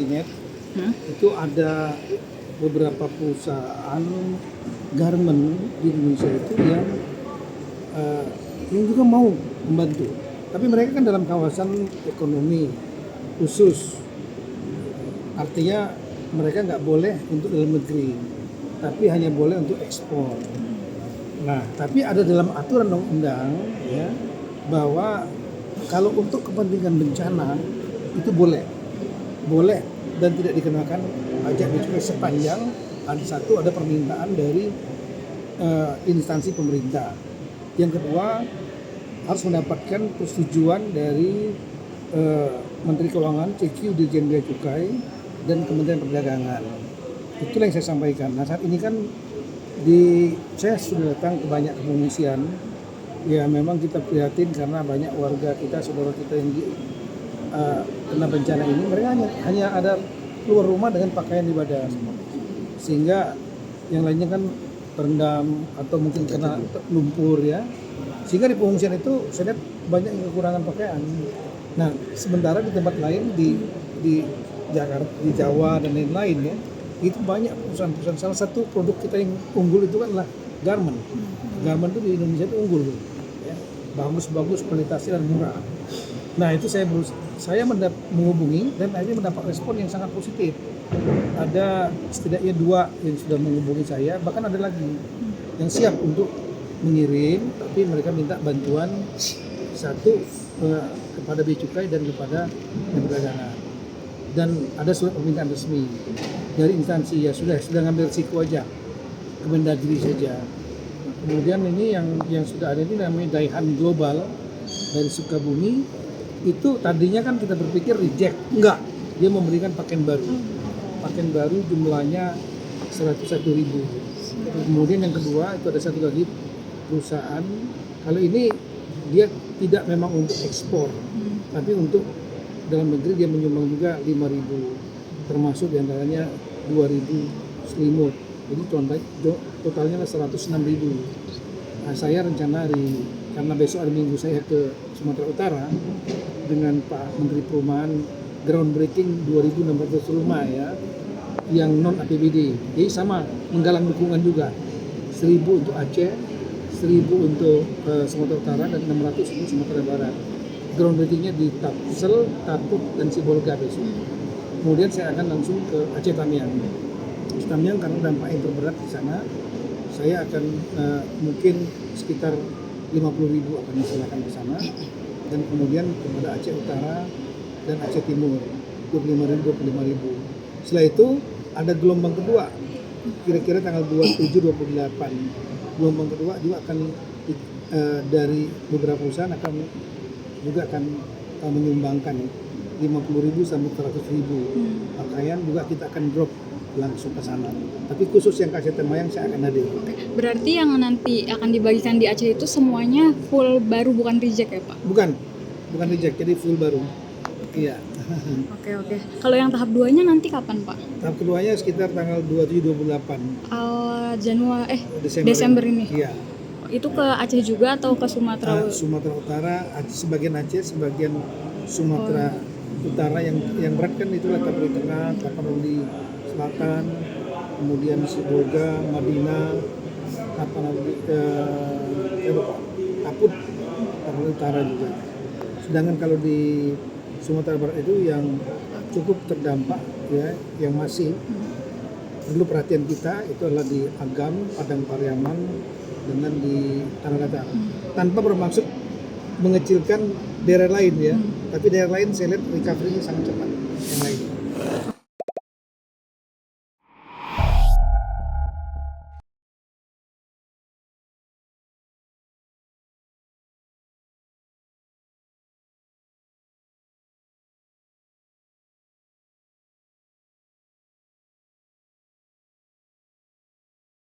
Net itu ada beberapa perusahaan garment di Indonesia itu yang juga mau membantu, tapi mereka kan dalam kawasan ekonomi khusus, artinya mereka nggak boleh untuk dalam negeri, tapi hanya boleh untuk ekspor. Nah, tapi ada dalam aturan undang-undang ya bahwa kalau untuk kepentingan bencana itu boleh dan tidak dikenakan pajak bea cukai sepanjang ada permintaan dari instansi pemerintah. Yang kedua, harus mendapatkan persetujuan dari Menteri Keuangan, CQ, Dirjen Bea Cukai, dan Kementerian Perdagangan. Itulah yang saya sampaikan. Nah, saat ini kan saya sudah datang ke banyak pengungsian. Ya, memang kita prihatin karena banyak warga kita, saudara kita yang kena bencana ini, mereka hanya ada keluar rumah dengan pakaian ibadah, sehingga yang lainnya kan terendam atau mungkin kena lumpur ya, sehingga di pengungsian itu saya lihat banyak yang kekurangan pakaian. Nah, sementara di tempat lain di Jakarta, di Jawa dan lain-lain ya, itu banyak perusahaan-perusahaan. Salah satu produk kita yang unggul itu adalah garment. Garment itu di Indonesia itu unggul ya, bagus kualitasnya dan murah. Nah, itu saya menghubungi dan akhirnya mendapat respon yang sangat positif. Ada setidaknya 2 yang sudah menghubungi saya, bahkan ada lagi yang siap untuk mengirim, tapi mereka minta bantuan satu kepada Bea Cukai dan kepada Perdagangan. Dan ada surat permintaan resmi dari instansi, ya sudah ngambil risiko aja, Kemendagri saja. Kemudian ini yang sudah ada ini namanya Daihan Global dari Sukabumi. Itu tadinya kan kita berpikir reject, enggak, dia memberikan pakaian baru jumlahnya 101.000. Kemudian yang kedua itu ada satu lagi perusahaan, kalau ini dia tidak memang untuk ekspor, tapi untuk dalam negeri dia menyumbang juga 5.000, termasuk diantaranya 2.000 selimut, jadi totalnya 106.000. Nah, saya rencana karena besok hari Minggu saya ke Sumatera Utara dengan Pak Menteri Perumahan, groundbreaking 2.600 rumah ya, yang non APBD. Jadi sama menggalang dukungan juga, 1.000 untuk Aceh, 1.000 untuk Sumatera Utara, dan 600 untuk Sumatera Barat. Groundbreakingnya di Tapsel, Taput, dan Sibolga besok. Kemudian saya akan langsung ke Aceh Tamiang karena dampak yang terberat di sana. Saya akan mungkin sekitar 50.000 akan diserahkan ke sana, dan kemudian kepada Aceh Utara dan Aceh Timur 25.000. Setelah itu ada gelombang kedua, kira-kira tanggal 27-28. Gelombang kedua juga akan dari beberapa perusahaan akan menyumbangkan 50.000 sampai 100.000 pakaian, juga kita akan drop langsung ke sana. Tapi khusus yang Aceh Tamiang saya akan hadir. Berarti yang nanti akan dibagikan di Aceh itu semuanya full baru, bukan reject ya Pak? Bukan reject, jadi full baru. Iya. Oke. Kalau yang tahap 2-nya nanti kapan Pak? Tahap keduanya sekitar tanggal 27-28 Desember ini. Iya. Itu ke Aceh juga atau ke Sumatera? Sumatera Utara, sebagian Aceh, sebagian Sumatera Utara. Yang berat kan itu Tapanuli Tengah, Tapanuli Selatan, kemudian Sibolga, Madinah, Tapanuli Taput, Tapanuli Utara juga. Sedangkan kalau di Sumatera Barat itu yang cukup terdampak ya, yang masih perlu perhatian kita itu adalah di Agam, Padang Pariaman, dengan di Tanah Datar. Tanpa bermaksud mengecilkan daerah lain ya, tapi daerah lain saya lihat recovery-nya sangat cepat yang lain.